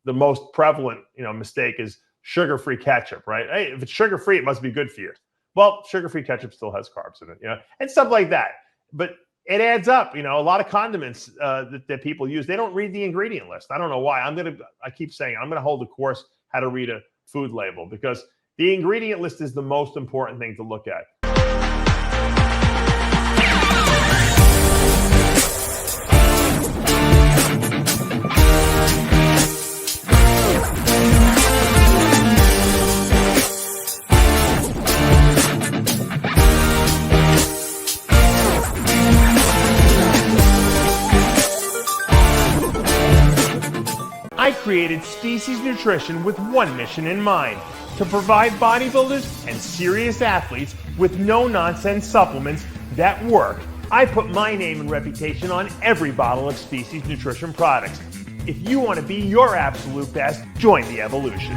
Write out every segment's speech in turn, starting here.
the most prevalent, mistake is sugar-free ketchup, right? Hey, if it's sugar-free, it must be good for you. Well, sugar-free ketchup still has carbs in it, and stuff like that. But it adds up, a lot of condiments that people use, they don't read the ingredient list. I don't know why. I keep saying, I'm going to hold a course how to read a food label, because the ingredient list is the most important thing to look at. I created Species Nutrition with one mission in mind: to provide bodybuilders and serious athletes with no-nonsense supplements that work. I put my name and reputation on every bottle of Species Nutrition products. If you want to be your absolute best, join the evolution.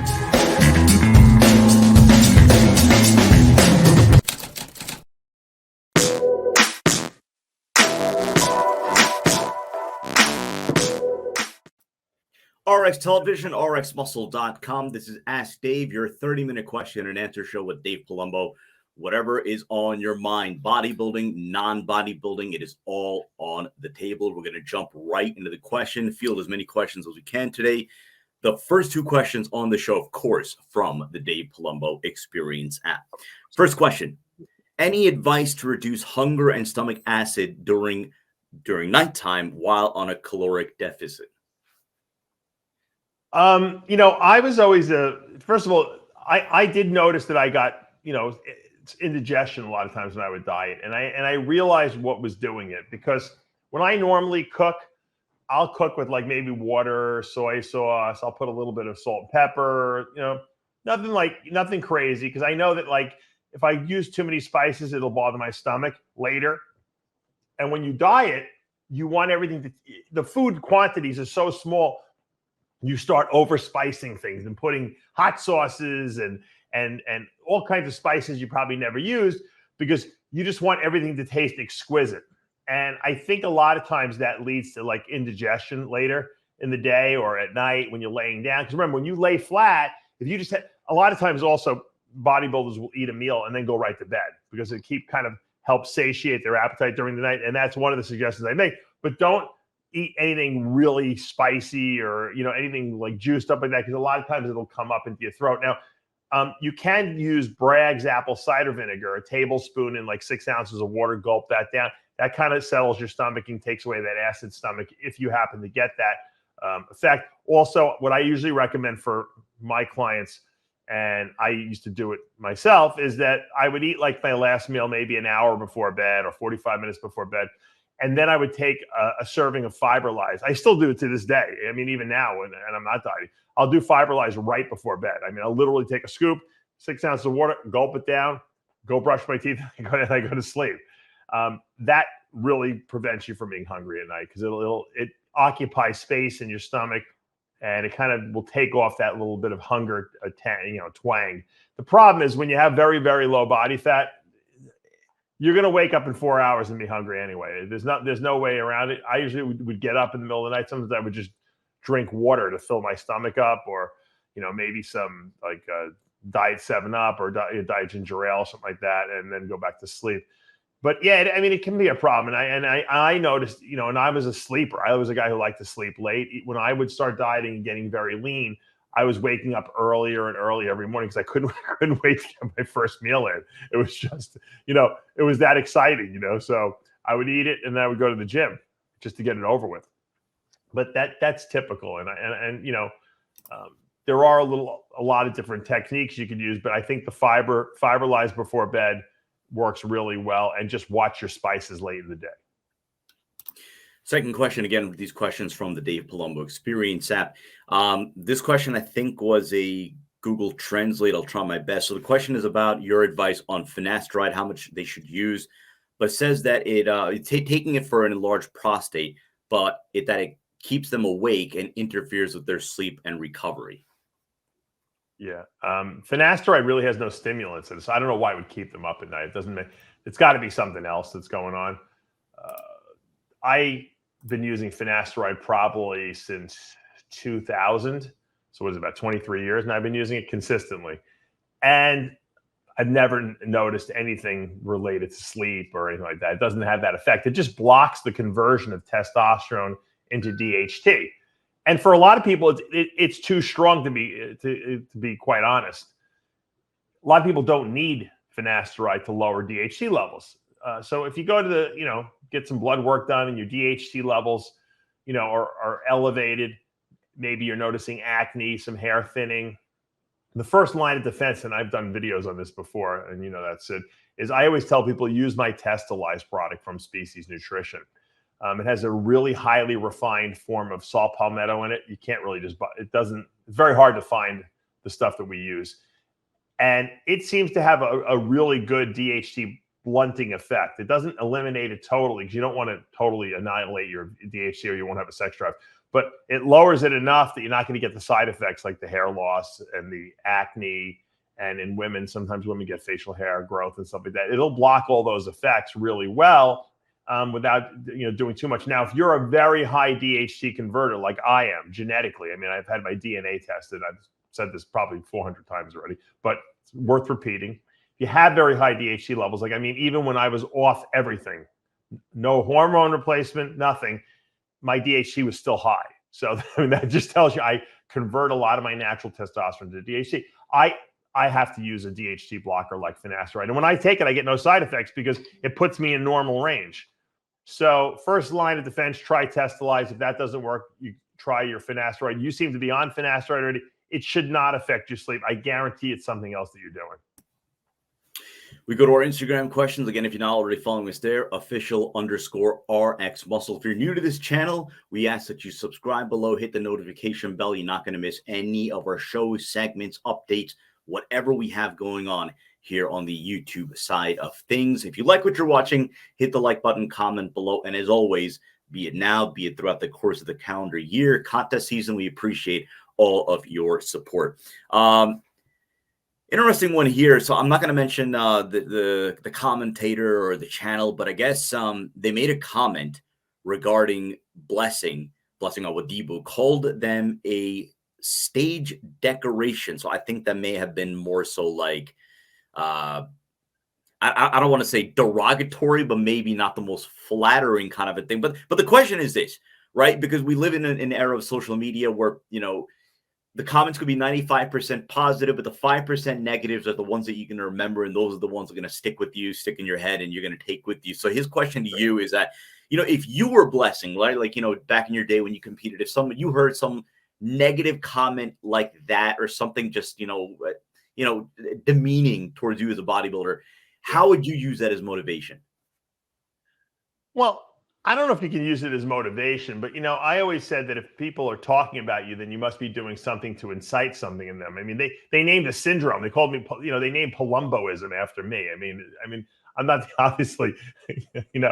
RX Television, rxmuscle.com. This is Ask Dave, your 30-minute question and answer show with Dave Palumbo. Whatever is on your mind, bodybuilding, non-bodybuilding, it is all on the table. We're going to jump right into the question, field as many questions as we can today. The first two questions on the show, of course, from the Dave Palumbo Experience app. First question: any advice to reduce hunger and stomach acid during nighttime while on a caloric deficit? I was always first of all, I did notice that I got, indigestion a lot of times when I would diet. And I realized what was doing it, because when I normally cook, I'll cook with like maybe water, soy sauce. I'll put a little bit of salt and pepper, nothing crazy. Cause I know that like, if I use too many spices, it'll bother my stomach later. And when you diet, you want everything the food quantities are so small. You start over spicing things and putting hot sauces and all kinds of spices you probably never used, because you just want everything to taste exquisite. And I think a lot of times that leads to like indigestion later in the day or at night when you're laying down. Because remember, when you lay flat, if you just a lot of times also bodybuilders will eat a meal and then go right to bed, because it helps satiate their appetite during the night. And that's one of the suggestions I make. But don't eat anything really spicy or, anything like juiced up like that, because a lot of times it'll come up into your throat. Now, you can use Bragg's apple cider vinegar, a tablespoon in like 6 ounces of water, gulp that down. That kind of settles your stomach and takes away that acid stomach if you happen to get that effect. Also, what I usually recommend for my clients, and I used to do it myself, is that I would eat like my last meal maybe an hour before bed or 45 minutes before bed. And then I would take a serving of Fiberlize. I still do it to this day. I mean, even now, and I'm not dieting, I'll do Fiberlize right before bed. I mean, I'll literally take a scoop, 6 ounces of water, gulp it down, go brush my teeth, and I go to sleep. That really prevents you from being hungry at night, because it occupies space in your stomach, and it kind of will take off that little bit of hunger, twang. The problem is when you have very, very low body fat, you're going to wake up in 4 hours and be hungry anyway. There's no way around it. I usually would get up in the middle of the night. Sometimes I would just drink water to fill my stomach up, or, maybe some like Diet 7-Up or Diet Ginger Ale, something like that, and then go back to sleep. But yeah, I mean, it can be a problem. And I noticed, and I was a sleeper. I was a guy who liked to sleep late. When I would start dieting and getting very lean, I was waking up earlier and earlier every morning because I couldn't wait to get my first meal in. It was just, it was that exciting, So I would eat it and then I would go to the gym just to get it over with. But that's typical. And there are a lot of different techniques you could use, but I think the Fiberlize before bed works really well, and just watch your spices late in the day. Second question, again, these questions from the Dave Palumbo Experience app. This question, I think, was a Google Translate. I'll try my best. So the question is about your advice on finasteride, how much they should use, but says that taking it for an enlarged prostate, but that it keeps them awake and interferes with their sleep and recovery. Yeah. Finasteride really has no stimulants in it, so I don't know why it would keep them up at night. It's got to be something else that's going on. I've been using finasteride probably since 2000. So what is it, about 23 years? And I've been using it consistently. And I've never noticed anything related to sleep or anything like that. It doesn't have that effect. It just blocks the conversion of testosterone into DHT. And for a lot of people, it's too strong to be quite honest. A lot of people don't need finasteride to lower DHT levels. So if you go to get some blood work done and your DHT levels, are elevated, maybe you're noticing acne, some hair thinning. The first line of defense, and I've done videos on this before, and that's it, is I always tell people use my Testalize product from Species Nutrition. It has a really highly refined form of saw palmetto in it. You can't really just buy it. It's very hard to find the stuff that we use. And it seems to have a really good DHT blunting effect. It doesn't eliminate it totally because you don't want to totally annihilate your DHT or you won't have a sex drive. But it lowers it enough that you're not going to get the side effects like the hair loss and the acne. And in women, sometimes women get facial hair growth and stuff like that. It'll block all those effects really well without doing too much. Now, if you're a very high DHT converter like I am genetically, I mean, I've had my DNA tested. I've said this probably 400 times already, but it's worth repeating. If you have very high DHT levels, even when I was off everything, no hormone replacement, nothing, my DHT was still high. So that just tells you I convert a lot of my natural testosterone to DHT. I have to use a DHT blocker like finasteride. And when I take it, I get no side effects because it puts me in normal range. So first line of defense, try Testalize. If that doesn't work, you try your finasteride. You seem to be on finasteride already. It should not affect your sleep. I guarantee it's something else that you're doing. We go to our Instagram questions. Again, if you're not already following us there, official_RX Muscle. If you're new to this channel, we ask that you subscribe below, hit the notification bell. You're not going to miss any of our shows, segments, updates, whatever we have going on here on the YouTube side of things. If you like what you're watching, hit the like button, comment below. And as always, be it now, be it throughout the course of the calendar year, contest season, we appreciate all of your support. Interesting one here. So I'm not going to mention the commentator or the channel, but I guess they made a comment regarding Blessing Awodibu, called them a stage decoration. So I think that may have been more so like, I don't want to say derogatory, but maybe not the most flattering kind of a thing. But the question is this, right? Because we live in an era of social media where, the comments could be 95% positive, but the 5% negatives are the ones that you're going to remember. And those are the ones that are going to stick with you, stick in your head, and you're going to take with you. So his question to you is that, if you were Blessing, right? Like, back in your day when you competed, if you heard some negative comment like that or something just, demeaning towards you as a bodybuilder, how would you use that as motivation? Well, I don't know if you can use it as motivation, but, I always said that if people are talking about you, then you must be doing something to incite something in them. I mean, they named a syndrome. They called me, they named Palumboism after me. I mean, I'm not obviously, in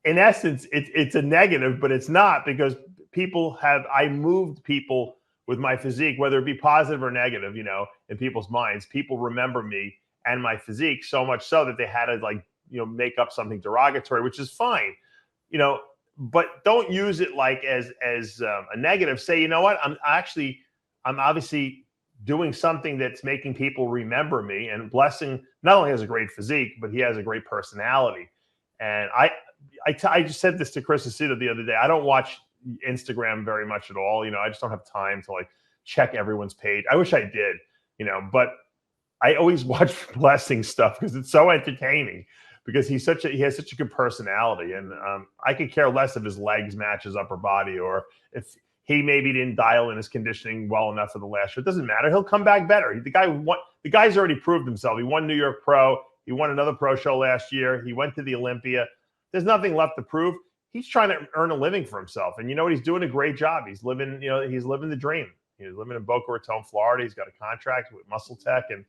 essence, it's a negative, but it's not, because I moved people with my physique, whether it be positive or negative, in people's minds. People remember me and my physique so much so that they had to make up something derogatory, which is fine, but don't use it like as a negative. Say, you know what, I'm obviously doing something that's making people remember me. And Blessing not only has a great physique, but he has a great personality. And I just said this to Chris Aceto the other day. I don't watch Instagram very much at all. I just don't have time to check everyone's page. I wish I did, but I always watch Blessing stuff because it's so entertaining, because he has such a good personality. And I could care less if his legs match his upper body, or if he maybe didn't dial in his conditioning well enough for the last show. It doesn't matter. He'll come back better. The guy's already proved himself. He won New York Pro. He won another pro show last year. He went to the Olympia. There's nothing left to prove. He's trying to earn a living for himself. And you know what? He's doing a great job. He's living the dream. He's living in Boca Raton, Florida. He's got a contract with Muscle Tech, and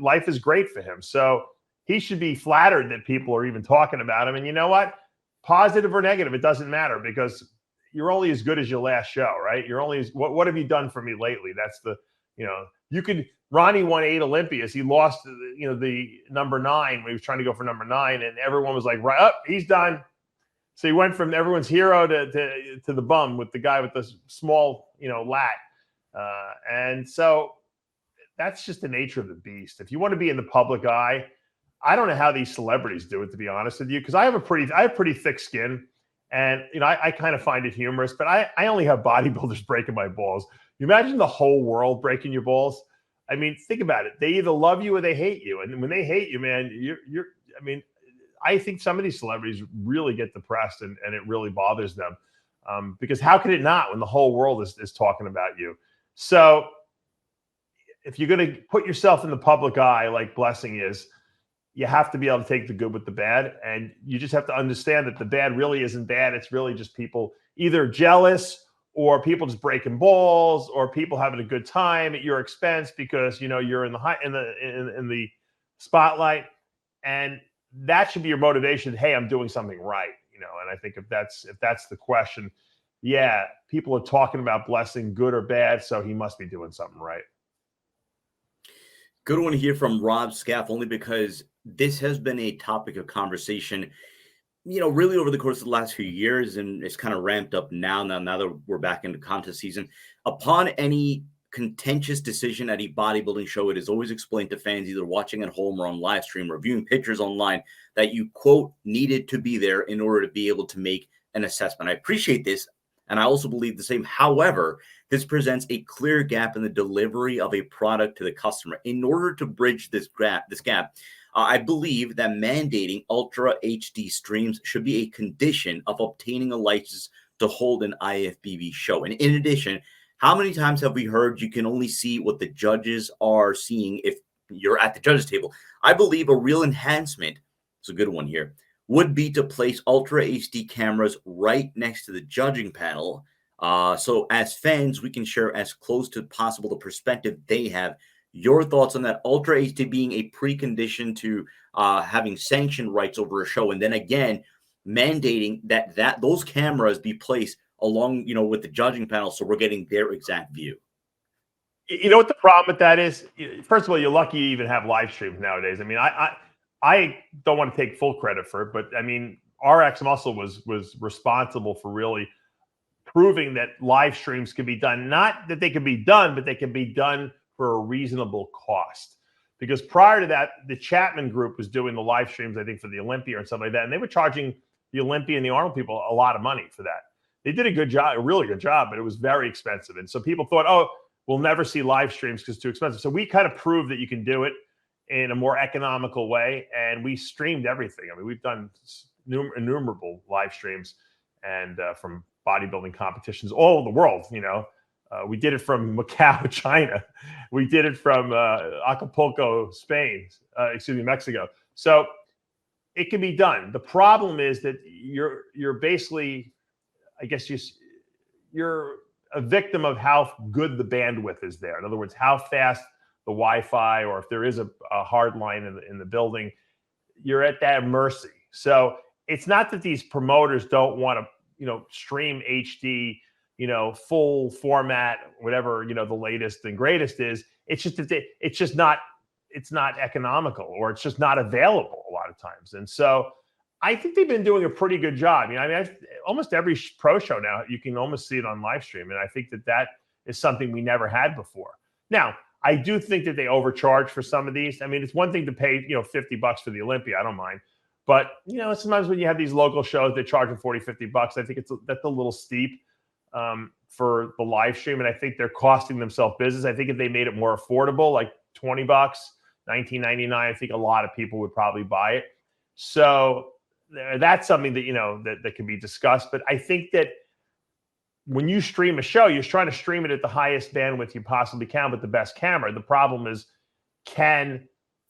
life is great for him. So he should be flattered that people are even talking about him. And you know what? Positive or negative, it doesn't matter, because you're only as good as your last show, right? You're only what have you done for me lately? That's Ronnie won 8 Olympias. He lost, the number 9 when he was trying to go for number 9, and everyone was like, right up, he's done. So he went from everyone's hero to the bum with the guy with the small, lat. And so that's just the nature of the beast. If you want to be in the public eye, I don't know how these celebrities do it, to be honest with you, because I have pretty thick skin, and I kind of find it humorous. But I only have bodybuilders breaking my balls. You imagine the whole world breaking your balls? I mean, think about it. They either love you or they hate you, and when they hate you, man, you're. I mean, I think some of these celebrities really get depressed, and it really bothers them, because how could it not when the whole world is talking about you? So if you're going to put yourself in the public eye like Blessing is, you have to be able to take the good with the bad. And you just have to understand that the bad really isn't bad. It's really just people either jealous, or people just breaking balls, or people having a good time at your expense because, you're in the spotlight. And that should be your motivation. Hey, I'm doing something right. And I think if that's the question, yeah, people are talking about Blessing, good or bad. So he must be doing something right. Good one to hear from Rob Scaff, only because this has been a topic of conversation, really over the course of the last few years, and it's kind of ramped up now that we're back into contest season. Upon any contentious decision at a bodybuilding show, it is always explained to fans, either watching at home or on live stream, reviewing pictures online, that you, quote, needed to be there in order to be able to make an assessment. I appreciate this, and I also believe the same. However, this presents a clear gap in the delivery of a product to the customer. In order to bridge this gap, I believe that mandating Ultra HD streams should be a condition of obtaining a license to hold an IFBB show. And in addition, how many times have we heard you can only see what the judges are seeing if you're at the judges table? I believe a real enhancement, it's a good one here, would be to place Ultra HD cameras right next to the judging panel. So as fans, we can share as close to possible the perspective they have. Your thoughts on that, Ultra HD being a precondition to having sanctioned rights over a show, and then again mandating that those cameras be placed along, with the judging panel, so we're getting their exact view. You know what the problem with that is? First of all, you're lucky you even have live streams nowadays. I mean, I don't want to take full credit for it, but I mean, RX Muscle was responsible for really proving that live streams can be done. Not that they can be done, but they can be done for a reasonable cost. Because prior to that, the Chapman Group was doing the live streams, I think, for the Olympia and stuff like that, and they were charging the Olympia and the Arnold people a lot of money for that. They did a good job, a really good job, but it was very expensive. And so people thought, oh, we'll never see live streams because it's too expensive. So we kind of proved that you can do it in a more economical way, and we streamed everything. I mean, we've done innumerable live streams, and from bodybuilding competitions all over the world. We did it from Macau, China. We did it from Acapulco, Spain. Mexico. So it can be done. The problem is that you're basically, I guess, you're a victim of how good the bandwidth is there. In other words, how fast the Wi-Fi, or if there is a hard line in the building, you're at that mercy. So it's not that these promoters don't want to, stream HD, full format, whatever, the latest and greatest is. It's just that it's not economical, or it's just not available a lot of times. And so I think they've been doing a pretty good job. Almost every pro show now, you can almost see it on live stream. And I think that is something we never had before. Now, I do think that they overcharge for some of these. I mean, it's one thing to pay, $50 for the Olympia. I don't mind. But, sometimes when you have these local shows, they're charging $40, $50. I think that's a little steep for the live stream. And I think they're costing themselves business. I think if they made it more affordable, like $20, $19.99, I think a lot of people would probably buy it. So that's something that, that can be discussed. But I think that when you stream a show, you're trying to stream it at the highest bandwidth you possibly can with the best camera. The problem is, can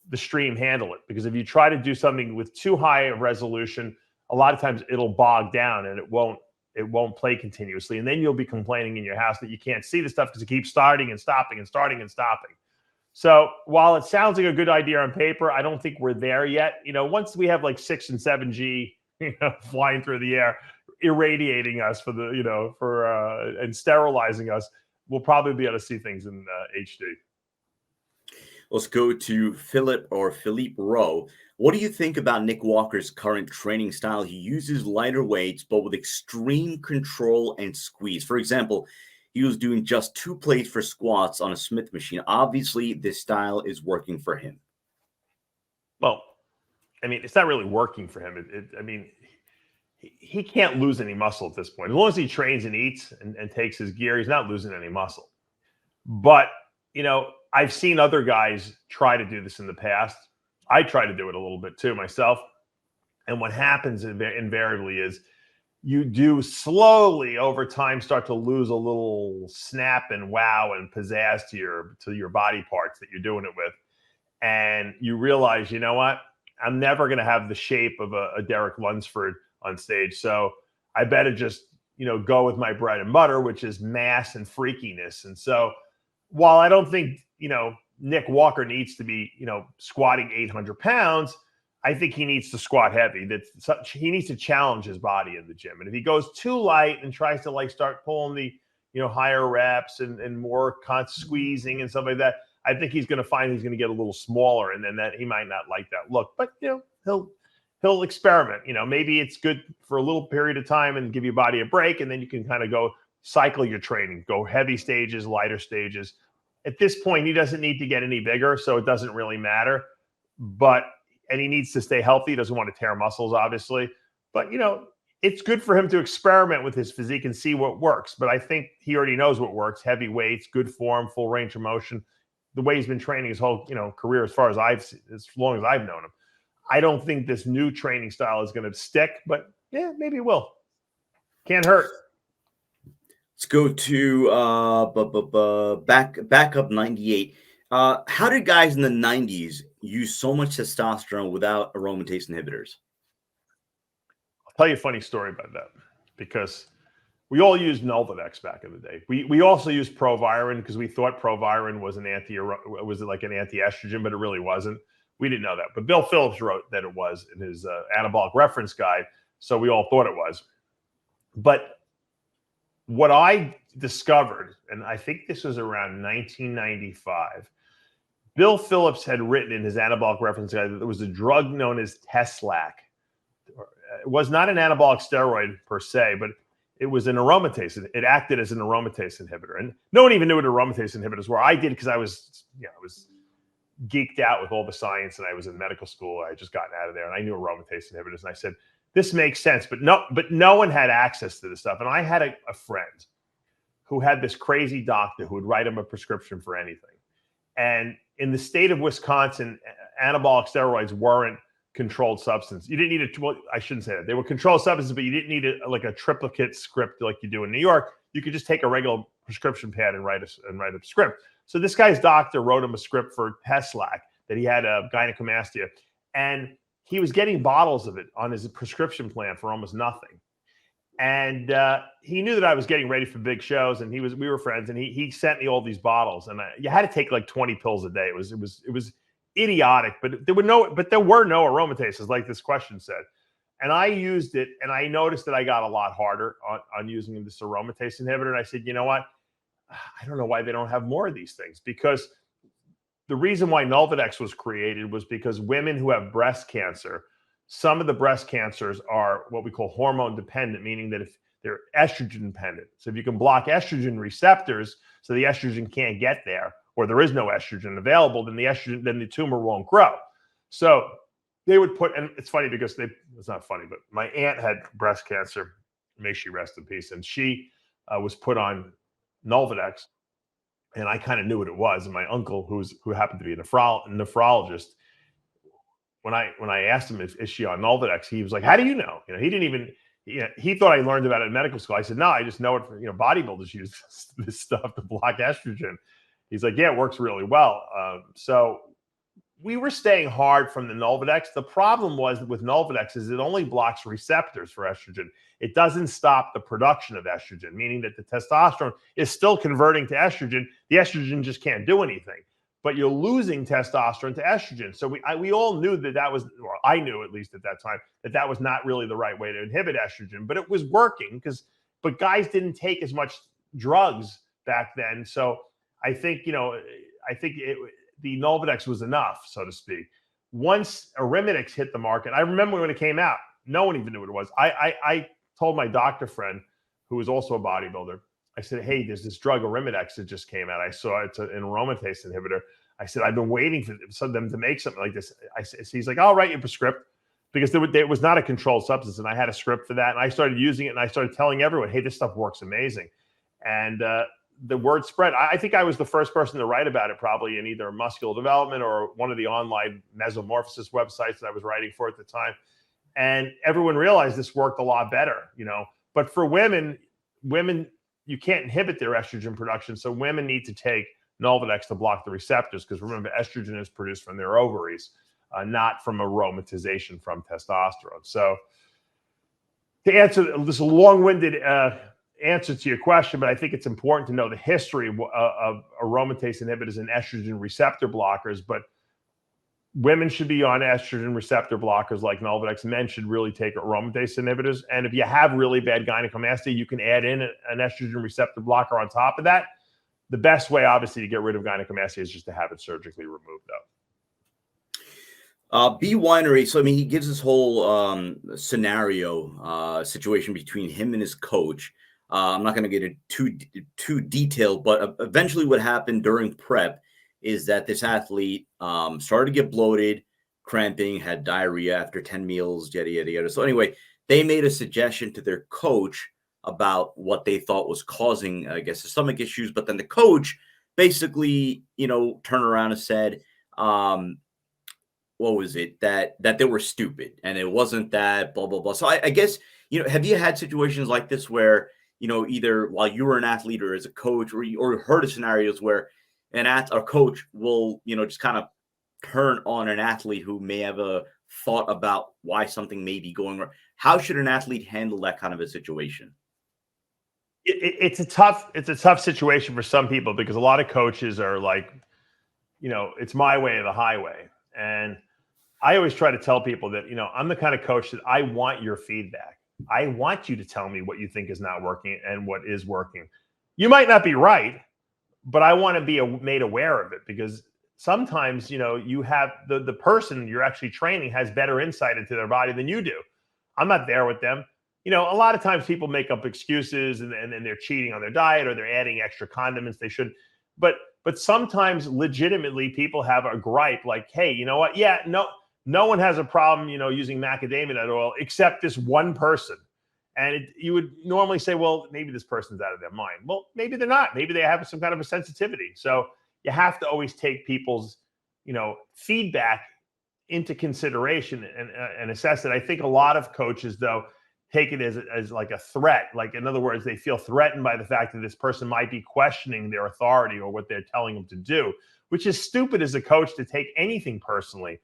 the stream handle it? Because if you try to do something with too high a resolution, a lot of times it'll bog down and it won't play continuously. And then you'll be complaining in your house that you can't see the stuff because it keeps starting and stopping and starting and stopping. So while it sounds like a good idea on paper, I don't think we're there yet. Once we have like 6 and 7G, flying through the air, irradiating us and sterilizing us, we'll probably be able to see things in HD. Let's go to Philippe Rowe. What do you think about Nick Walker's current training style? He uses lighter weights, but with extreme control and squeeze. For example, He was doing just 2 plates for squats on a Smith machine. Obviously, this style is working for him. Well, I mean, it's not really working for him. I mean, he can't lose any muscle at this point. As long as he trains and eats and takes his gear, he's not losing any muscle. But, you know, I've seen other guys try to do this in the past. I try to do it a little bit too myself. And what happens invariably is you do slowly over time start to lose a little snap and wow and pizzazz to your body parts that you're doing it with. And you realize, you know what? I'm never going to have the shape of a Derek Lunsford on stage. So I better just, you know, go with my bread and butter, which is mass and freakiness. And so while I don't think, you know, Nick Walker needs to be, you know, squatting 800 pounds, I think he needs to squat heavy. He needs to challenge his body in the gym. And if he goes too light and tries to like start pulling the, you know, higher reps and more squeezing and stuff like that, I think he's going to find he's going to get a little smaller, and then that he might not like that look. But, you know, he'll experiment. You know, maybe it's good for a little period of time and give your body a break, and then you can kind of go cycle your training, go heavy stages, lighter stages. At this point, he doesn't need to get any bigger, so it doesn't really matter. And he needs to stay healthy. He doesn't want to tear muscles, obviously. But, you know, it's good for him to experiment with his physique and see what works. But I think he already knows what works. Heavy weights, good form, full range of motion. The way he's been training his whole, you know, career as long as I've known him. I don't think this new training style is going to stick, but yeah, maybe it will. Can't hurt. Let's go to backup 98. How did guys in the 90s use so much testosterone without aromatase inhibitors? I'll tell you a funny story about that, because we all used Nolvadex back in the day. We also used Proviron because we thought Proviron was like an anti-estrogen, but it really wasn't. We didn't know that. But Bill Phillips wrote that it was in his anabolic reference guide, so we all thought it was. But what I discovered, and I think this was around 1995, Bill Phillips had written in his anabolic reference guide that there was a drug known as Teslac. It was not an anabolic steroid per se, but it was an aromatase. It acted as an aromatase inhibitor. And no one even knew what aromatase inhibitors were. I did because I was geeked out with all the science, and I was in medical school. I had just gotten out of there, and I knew aromatase inhibitors. And I said, this makes sense. But no one had access to this stuff. And I had a friend who had this crazy doctor who would write him a prescription for anything. And in the state of Wisconsin, anabolic steroids weren't controlled substance. You didn't need I shouldn't say that. They were controlled substances, but you didn't need like a triplicate script like you do in New York. You could just take a regular prescription pad and write a script. So this guy's doctor wrote him a script for Teslac that he had a gynecomastia, and he was getting bottles of it on his prescription plan for almost nothing. And he knew that I was getting ready for big shows, and we were friends, and he sent me all these bottles, and you had to take like 20 pills a day. It was idiotic, but there were no aromatases, like this question said. And I used it, and I noticed that I got a lot harder on using this aromatase inhibitor. And I said, you know what? I don't know why they don't have more of these things, because the reason why Nolvadex was created was because women who have breast cancer, some of the breast cancers are what we call hormone dependent, meaning that if they're estrogen dependent. So if you can block estrogen receptors so the estrogen can't get there, or there is no estrogen available, then the tumor won't grow. So they would put, and it's funny because it's not funny, but my aunt had breast cancer, may she rest in peace, and she was put on Nolvadex, and I kind of knew what it was. And my uncle, who happened to be a nephrologist, when I asked him, is she on Nolvadex, he was like, how do you know? You know, he didn't even, he thought I learned about it in medical school. I said, no, I just know it for, bodybuilders use this stuff to block estrogen. He's like, yeah, it works really well. So we were staying hard from the Nolvadex. The problem was with Nolvadex is it only blocks receptors for estrogen. It doesn't stop the production of estrogen, meaning that the testosterone is still converting to estrogen. The estrogen just can't do anything, but you're losing testosterone to estrogen. So we all knew that was, or I knew at least at that time, that was not really the right way to inhibit estrogen, but it was working but guys didn't take as much drugs back then. So I think, the Nolvadex was enough, so to speak. Once Arimidex hit the market, I remember when it came out, no one even knew what it was. I told my doctor friend, who was also a bodybuilder, I said, hey, there's this drug, Arimidex, that just came out. I saw it's an aromatase inhibitor. I said, I've been waiting for them to make something like this. So he's like, I'll write you a script, because there was not a controlled substance. And I had a script for that. And I started using it, and I started telling everyone, hey, this stuff works amazing. And the word spread. I think I was the first person to write about it, probably in either Muscular Development or one of the online mesomorphosis websites that I was writing for at the time. And everyone realized this worked a lot better, But for women, you can't inhibit their estrogen production. So women need to take Nolvadex to block the receptors, because remember, estrogen is produced from their ovaries, not from aromatization from testosterone. So to answer this long-winded answer to your question, but I think it's important to know the history of aromatase inhibitors and estrogen receptor blockers. But women should be on estrogen receptor blockers like Nolvadex. Men should really take aromatase inhibitors. And if you have really bad gynecomastia, you can add in an estrogen receptor blocker on top of that. The best way, obviously, to get rid of gynecomastia is just to have it surgically removed, though. B Winery. So, I mean, he gives this whole scenario situation between him and his coach. I'm not going to get into too detailed, but eventually what happened during prep is that this athlete started to get bloated, cramping, had diarrhea after 10 meals, yada, yada, yada. So anyway, they made a suggestion to their coach about what they thought was causing, I guess, the stomach issues. But then the coach basically, turned around and said, what was it? That they were stupid and it wasn't that, blah, blah, blah. So I guess, have you had situations like this where, either while you were an athlete or as a coach, or heard of scenarios where a coach will, just kind of turn on an athlete who may have a thought about why something may be going wrong? How should an athlete handle that kind of a situation? It's a tough situation for some people, because a lot of coaches are like, it's my way or the highway. And I always try to tell people that, I'm the kind of coach that I want your feedback. I want you to tell me what you think is not working and what is working. You might not be right, but I want to be made aware of it, because sometimes, you have the person you're actually training has better insight into their body than you do. I'm not there with them. A lot of times people make up excuses and they're cheating on their diet, or they're adding extra condiments they shouldn't. But sometimes legitimately people have a gripe like, hey, you know what? Yeah, no one has a problem, using macadamia nut oil except this one person. And you would normally say, well, maybe this person's out of their mind. Well, maybe they're not. Maybe they have some kind of a sensitivity. So you have to always take people's, feedback into consideration and assess it. I think a lot of coaches, though, take it as like a threat. Like, in other words, they feel threatened by the fact that this person might be questioning their authority or what they're telling them to do, which is stupid as a coach to take anything personally.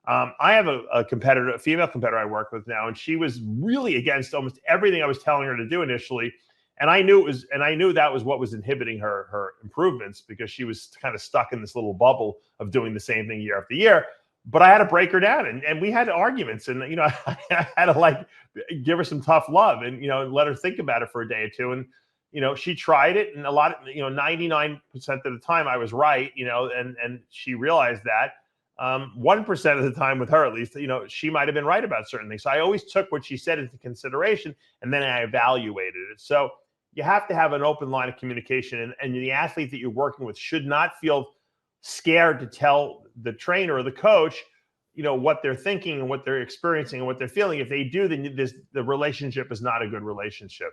I have a competitor, a female competitor I work with now, and she was really against almost everything I was telling her to do initially. And I knew that was what was inhibiting her improvements, because she was kind of stuck in this little bubble of doing the same thing year after year. But I had to break her down, and we had arguments, and I had to give her some tough love, and let her think about it for a day or two. And she tried it, and 99% of the time I was right, and she realized that. 1% of the time with her, at least, she might have been right about certain things. So I always took what she said into consideration, and then I evaluated it. So you have to have an open line of communication, and the athlete that you're working with should not feel scared to tell the trainer or the coach, what they're thinking and what they're experiencing and what they're feeling. If they do, then the relationship is not a good relationship.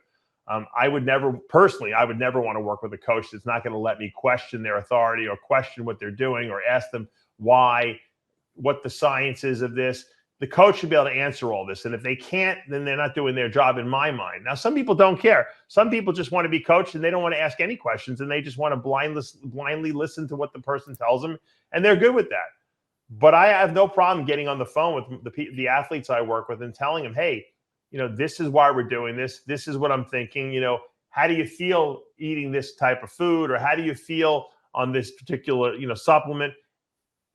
I would never want to work with a coach that's not going to let me question their authority or question what they're doing or ask them what the science is of this. The coach should be able to answer all this. And if they can't, then they're not doing their job in my mind. Now, some people don't care. Some people just want to be coached and they don't want to ask any questions, and they just want to blindly listen to what the person tells them. And they're good with that. But I have no problem getting on the phone with the athletes I work with and telling them, hey, this is why we're doing this. This is what I'm thinking. How do you feel eating this type of food? Or how do you feel on this particular, supplement?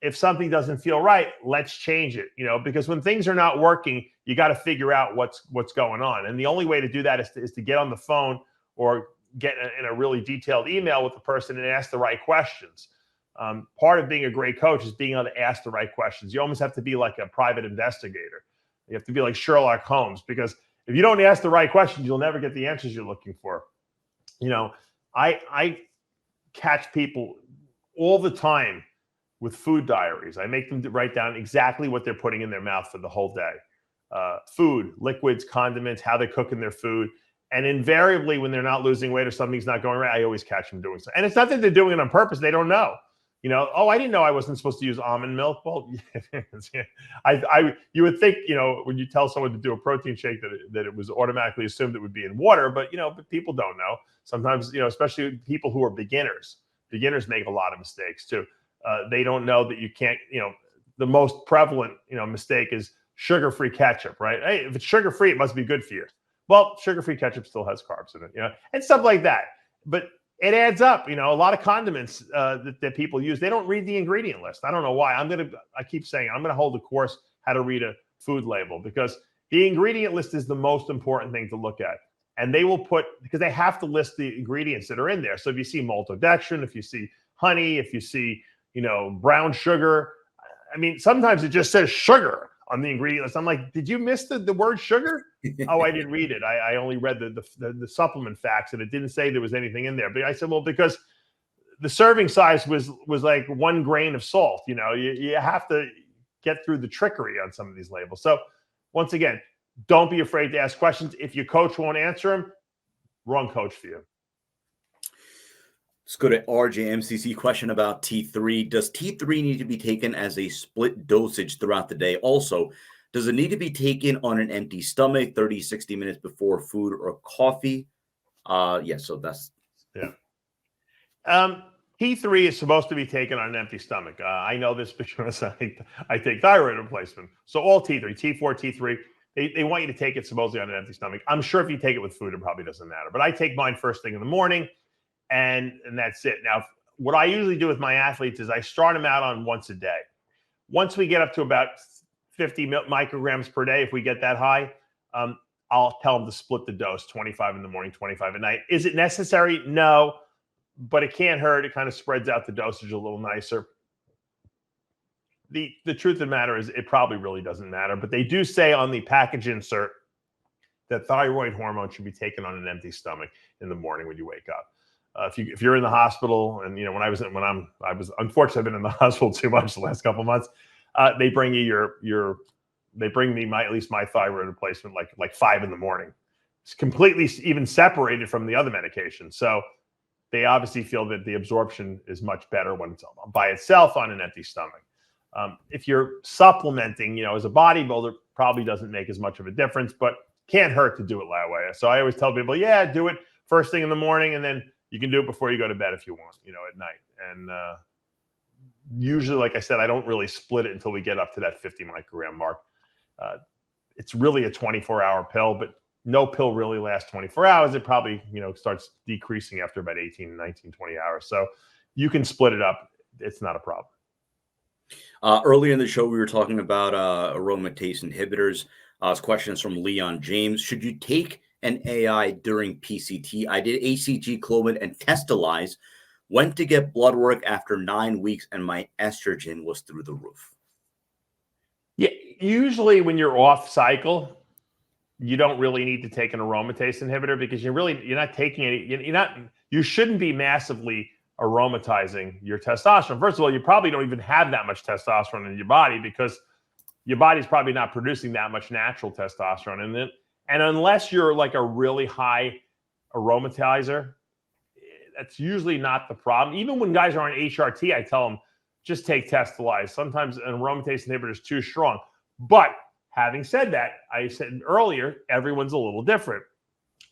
If something doesn't feel right, let's change it, because when things are not working, you got to figure out what's going on. And the only way to do that is to get on the phone or get in a really detailed email with the person and ask the right questions. Part of being a great coach is being able to ask the right questions. You almost have to be like a private investigator. You have to be like Sherlock Holmes, because if you don't ask the right questions, you'll never get the answers you're looking for. I catch people all the time with food diaries. I make them write down exactly what they're putting in their mouth for the whole day. Food, liquids, condiments, how they're cooking their food. And invariably, when they're not losing weight or something's not going right, I always catch them doing so. And it's not that they're doing it on purpose. They don't know. You know, oh, I didn't know I wasn't supposed to use almond milk. Well, you would think, you know, when you tell someone to do a protein shake that it was automatically assumed it would be in water, but, you know, but people don't know. Sometimes, you know, especially people who are beginners make a lot of mistakes too. They don't know that you can't, you know, the most prevalent, you know, mistake is sugar-free ketchup, right? Hey, if it's sugar-free, it must be good for you. Well, sugar-free ketchup still has carbs in it, you know, and stuff like that. But it adds up, you know. A lot of condiments that people use, they don't read the ingredient list. I don't know why. I keep saying I'm gonna hold a course how to read a food label, because the ingredient list is the most important thing to look at. And they will because they have to list the ingredients that are in there. So if you see maltodextrin, if you see honey, if you see, you know, brown sugar, I mean, sometimes it just says sugar on the ingredient list. I'm like, did you miss the word sugar? Oh, I didn't read it. I only read the supplement facts, and it didn't say there was anything in there. But I said, well, because the serving size was like 1 grain of salt. You know, you have to get through the trickery on some of these labels. So once again, don't be afraid to ask questions. If your coach won't answer them, wrong coach for you. Let's go to RJMCC question about T3. Does T3 need to be taken as a split dosage throughout the day? Also, does it need to be taken on an empty stomach 30, 60 minutes before food or coffee? Yeah, so that's... Yeah. T3 is supposed to be taken on an empty stomach. I know this because I take thyroid replacement. So all T3, T4, T3, they want you to take it supposedly on an empty stomach. I'm sure if you take it with food, it probably doesn't matter. But I take mine first thing in the morning, and that's it. Now, what I usually do with my athletes is I start them out on once a day. Once we get up to about 50 micrograms per day, if we get that high, I'll tell them to split the dose, 25 in the morning, 25 at night. Is it necessary? No, but it can't hurt. It kind of spreads out the dosage a little nicer. The truth of the matter is it probably really doesn't matter, but they do say on the package insert that thyroid hormone should be taken on an empty stomach in the morning when you wake up. If you're in the hospital, and you know, I was unfortunately, I've been in the hospital too much the last couple of months. They bring you they bring me at least my thyroid replacement like 5 in the morning. It's completely even separated from the other medication. So they obviously feel that the absorption is much better when it's by itself on an empty stomach. If you're supplementing, you know, as a bodybuilder, probably doesn't make as much of a difference, but can't hurt to do it that way. So I always tell people, yeah, do it first thing in the morning, and then you can do it before you go to bed if you want, you know, at night. And usually, like I said, I don't really split it until we get up to that 50 microgram mark. It's really a 24-hour pill, but no pill really lasts 24 hours. It probably, you know, starts decreasing after about 18, 19, 20 hours. So you can split it up. It's not a problem. Earlier in the show, we were talking about aromatase inhibitors. This question is from Leon James. Should you take an AI during PCT? I did ACG, Clomid, and Testalize. Went to get blood work after 9 weeks, and my estrogen was through the roof. Yeah, usually when you're off cycle, you don't really need to take an aromatase inhibitor, because you're not taking any. You shouldn't be massively aromatizing your testosterone. First of all, you probably don't even have that much testosterone in your body, because your body's probably not producing that much natural testosterone. And unless you're like a really high aromatizer, that's usually not the problem. Even when guys are on HRT, I tell them, just take Testalize. Sometimes an aromatase inhibitor is too strong. But having said that, I said earlier, everyone's a little different.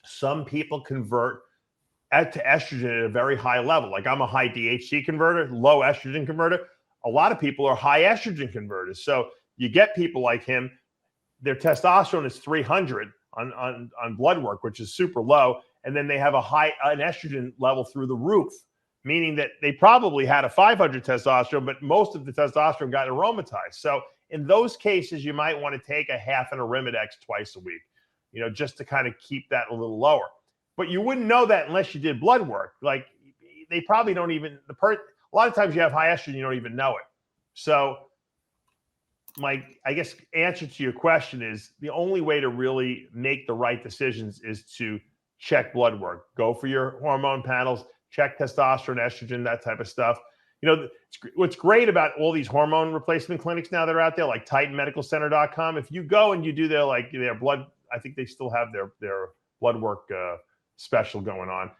Some people convert to estrogen at a very high level. Like I'm a high DHT converter, low estrogen converter. A lot of people are high estrogen converters. So you get people like him, their testosterone is 300 on blood work, which is super low. And then they have an estrogen level through the roof, meaning that they probably had a 500 testosterone, but most of the testosterone got aromatized. So in those cases, you might want to take a half an Arimidex twice a week, you know, just to kind of keep that a little lower. But you wouldn't know that unless you did blood work. Like they probably don't even, a lot of times you have high estrogen, you don't even know it. So my, I guess, answer to your question is the only way to really make the right decisions is to check blood work. Go for your hormone panels. check testosterone, estrogen, that type of stuff. What's great about all these hormone replacement clinics now that are out there, like TitanMedicalCenter.com. If you go and you do their blood, I think they still have their blood work special going on.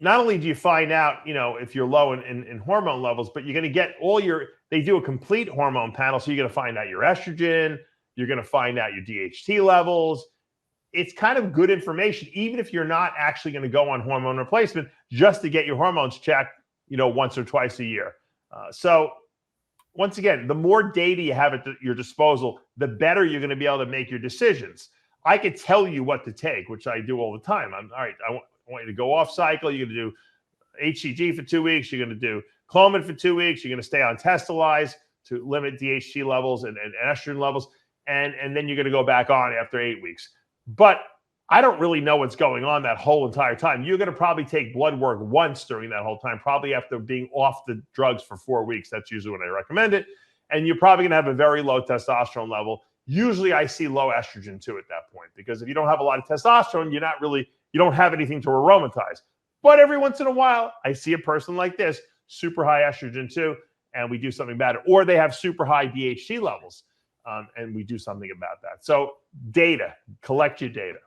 Not only do you find out, if you're low in hormone levels, but you're going to get they do a complete hormone panel. So you're going to find out your estrogen, you're going to find out your DHT levels. It's kind of good information, even if you're not actually going to go on hormone replacement, just to get your hormones checked, once or twice a year. So once again, the more data you have at your disposal, the better you're going to be able to make your decisions. I could tell you what to take, which I do all the time. All right, I want you to go off cycle. You're going to do HCG for 2 weeks. You're going to do Clomid for 2 weeks. You're going to stay on Testalize to limit DHT levels and estrogen levels. And then you're going to go back on after 8 weeks. But I don't really know what's going on that whole entire time. You're going to probably take blood work once during that whole time, probably after being off the drugs for 4 weeks. That's usually when I recommend it. And you're probably going to have a very low testosterone level. Usually I see low estrogen too at that point, because if you don't have a lot of testosterone, you don't have anything to aromatize. But every once in a while, I see a person like this, super high estrogen too, and we do something about it. Or they have super high DHT levels, and we do something about that. So collect your data.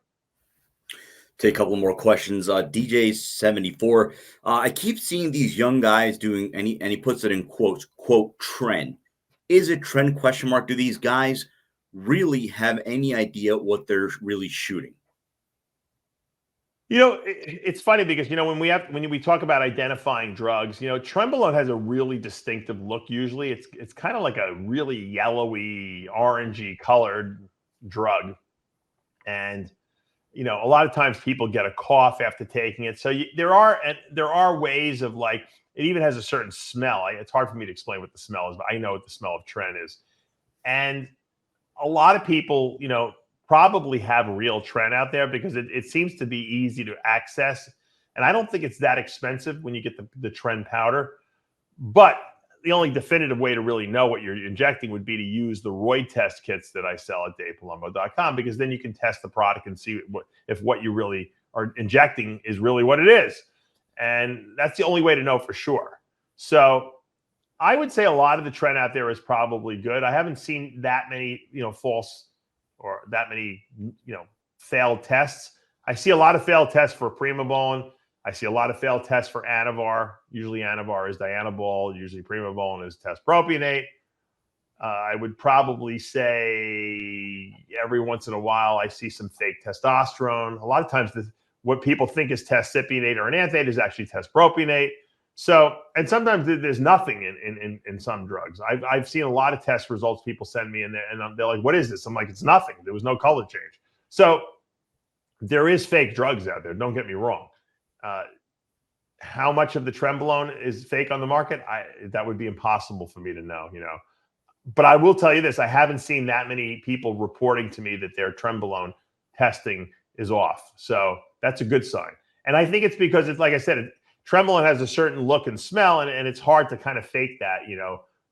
Take a couple more questions. DJ74, I keep seeing these young guys doing, and he puts it in quotes, quote, TREN. Is it TREN ? Do these guys really have any idea what they're really shooting? It's funny because, when we talk about identifying drugs, Trenbolone has a really distinctive look. Usually it's kind of like a really yellowy, orangey colored drug. And, a lot of times people get a cough after taking it. So there are ways of it even has a certain smell. It's hard for me to explain what the smell is, but I know what the smell of TREN is. And a lot of people, probably have real TREN out there because it seems to be easy to access. And I don't think it's that expensive when you get the TREN powder. But the only definitive way to really know what you're injecting would be to use the Roy test kits that I sell at DavePalumbo.com, because then you can test the product and see if what you really are injecting is really what it is. And that's the only way to know for sure. So I would say a lot of the TREN out there is probably good. I haven't seen that many, false or that many, failed tests. I see a lot of failed tests for Primobolan. I see a lot of failed tests for Anavar. Usually Anavar is Dianabol. Usually Primobolan is testpropionate. I would probably say every once in a while I see some fake testosterone. A lot of times what people think is testcypionate or enanthate is actually testpropionate. So, and sometimes there's nothing in some drugs. I've seen a lot of test results people send me, and they're like, "What is this?" I'm like, "It's nothing. There was no color change." So there is fake drugs out there. Don't get me wrong. How much of the Trenbolone is fake on the market? That would be impossible for me to know. But I will tell you this: I haven't seen that many people reporting to me that their Trenbolone testing is off. So that's a good sign. And I think it's because it's like I said. Trenbolone has a certain look and smell, and it's hard to kind of fake that.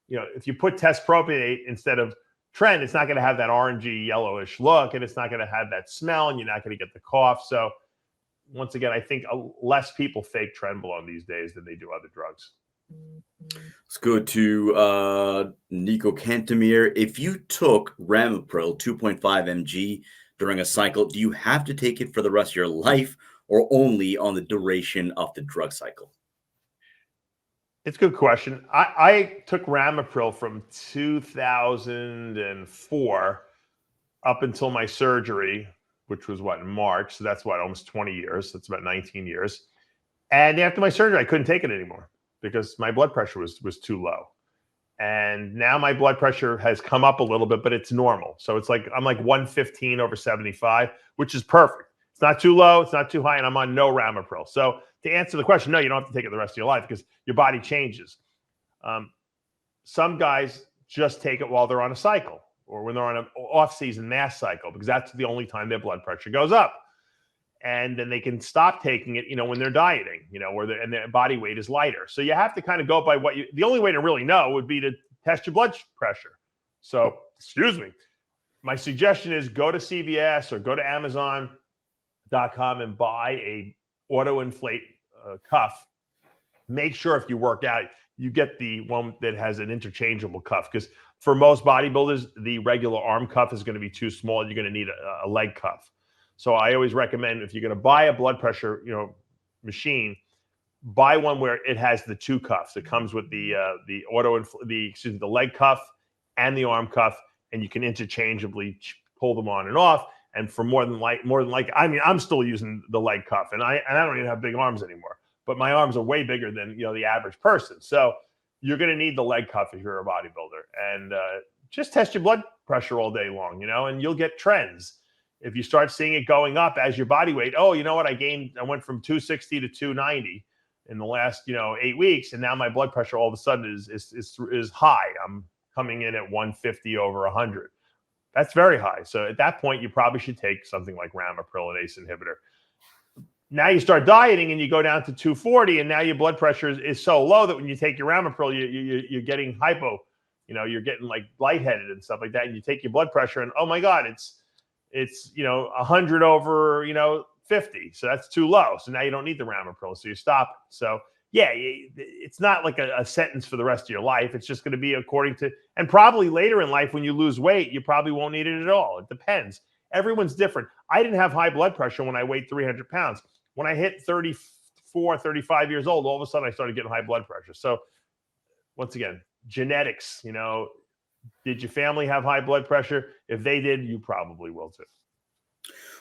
If you put testpropionate instead of TREN, it's not going to have that orangey yellowish look, and it's not going to have that smell, and you're not going to get the cough. So once again, I think less people fake Trenbolone these days than they do other drugs. Let's go to Nico Cantemir. If you took ramipril 2.5 mg during a cycle, do you have to take it for the rest of your life, or only on the duration of the drug cycle? It's a good question. I took ramipril from 2004 up until my surgery, which was in March. So that's almost 20 years. That's about 19 years. And after my surgery, I couldn't take it anymore because my blood pressure was too low. And now my blood pressure has come up a little bit, but it's normal. So it's I'm 115/75, which is perfect. It's not too low, it's not too high, and I'm on no ramipril. So to answer the question, no, you don't have to take it the rest of your life because your body changes. Some guys just take it while they're on a cycle or when they're on an off-season mass cycle, because that's the only time their blood pressure goes up. And then they can stop taking it, when they're dieting, and their body weight is lighter. So you have to kind of go by the only way to really know would be to test your blood pressure. So, my suggestion is go to CVS or go to Amazon.com and buy a auto-inflate cuff, make sure if you work out, you get the one that has an interchangeable cuff, because for most bodybuilders, the regular arm cuff is going to be too small. You're going to need a leg cuff. So I always recommend, if you're going to buy a blood pressure, machine, buy one where it has the two cuffs. It comes with the leg cuff and the arm cuff, and you can interchangeably pull them on and off. And for more than like, I mean, I'm still using the leg cuff, and I don't even have big arms anymore, but my arms are way bigger than the average person. So you're going to need the leg cuff if you're a bodybuilder, and just test your blood pressure all day long, and you'll get trends. If you start seeing it going up as your body weight, oh, you know what? I went from 260 to 290 in the last 8 weeks, and now my blood pressure all of a sudden is high. I'm coming in at 150 over 100. That's very high. So at that point, you probably should take something like ramipril, an ACE inhibitor. Now you start dieting and you go down to 240, and now your blood pressure is so low that when you take your ramipril, you're getting hypo. You're getting like lightheaded and stuff like that. And you take your blood pressure, and oh my God, it's 100 over 50. So that's too low. So now you don't need the ramipril. So you stop it. So yeah, it's not like a sentence for the rest of your life. It's just going to be according to, and probably later in life when you lose weight, you probably won't need it at all. It depends. Everyone's different. I didn't have high blood pressure when I weighed 300 pounds. When I hit 34, 35 years old, all of a sudden I started getting high blood pressure. So once again, genetics, did your family have high blood pressure? If they did, you probably will too.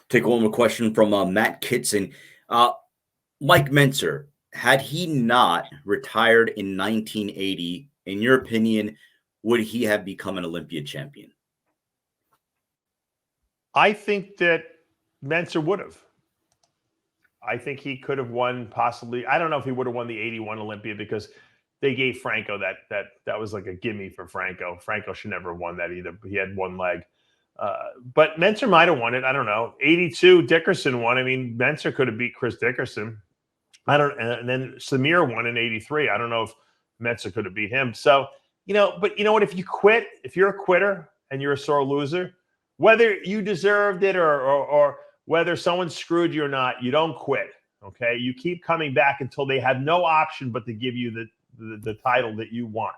Take one more question from Matt Kitson. Mike Mentzer, had he not retired in 1980, in your opinion, would he have become an Olympia champion? I think that Mentzer would have. I think he could have won possibly. I don't know if he would have won the 81 Olympia, because they gave Franco that was like a gimme for Franco. Franco should never have won that either. He had one leg. But Mentzer might have won it. I don't know. 82, Dickerson won. I mean, Mentzer could have beat Chris Dickerson. And then Samir won in 83. I don't know if Mentzer could have beat him. So, but you know what? If you quit, if you're a quitter and you're a sore loser, whether you deserved it or whether someone screwed you or not, you don't quit. Okay. You keep coming back until they have no option but to give you the title that you want.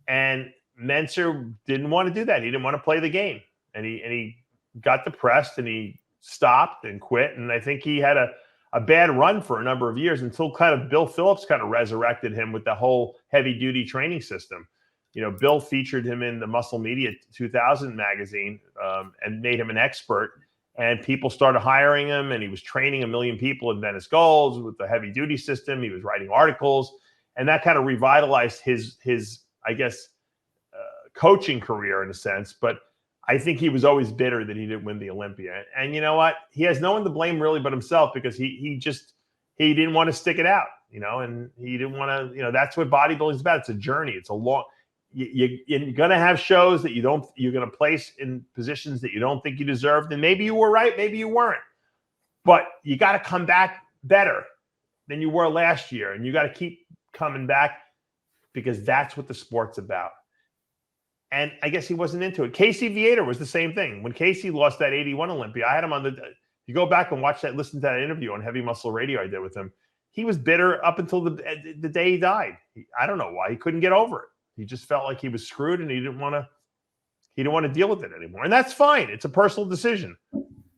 And Mentzer didn't want to do that. He didn't want to play the game. And he got depressed and he stopped and quit. And I think he had a bad run for a number of years until kind of Bill Phillips kind of resurrected him with the whole heavy duty training system. Bill featured him in the Muscle Media 2000 magazine and made him an expert. And people started hiring him, and he was training 1 million people in Venice Goals with the heavy duty system. He was writing articles, and that kind of revitalized his I guess, coaching career in a sense. But I think he was always bitter that he didn't win the Olympia. And you know what? He has no one to blame really but himself, because he didn't want to stick it out, and he didn't want to, that's what bodybuilding is about. It's a journey. It's a long, you're going to have shows that you're going to place in positions that you don't think you deserved. And maybe you were right, maybe you weren't, but you got to come back better than you were last year. And you got to keep coming back, because that's what the sport's about. And I guess he wasn't into it. Casey Viator was the same thing. When Casey lost that 81 Olympia, I had him on you go back and listen to that interview on Heavy Muscle Radio I did with him. He was bitter up until the day he died. I don't know why. He couldn't get over it. He just felt like he was screwed, and he didn't want to deal with it anymore. And that's fine. It's a personal decision.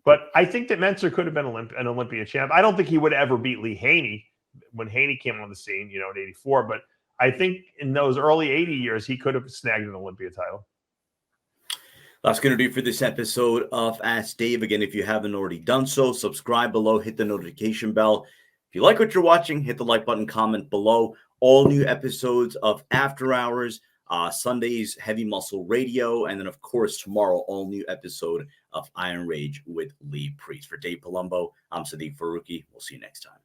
But I think that Mentzer could have been an Olympia champ. I don't think he would ever beat Lee Haney when Haney came on the scene, in 84. But I think in those early 80 years, he could have snagged an Olympia title. That's going to do for this episode of Ask Dave. Again, if you haven't already done so, subscribe below, hit the notification bell. If you like what you're watching, hit the like button, comment below. All new episodes of After Hours, Sundays, Heavy Muscle Radio, and then, of course, tomorrow, all new episode of Iron Rage with Lee Priest. For Dave Palumbo, I'm Sadiq Faruqi. We'll see you next time.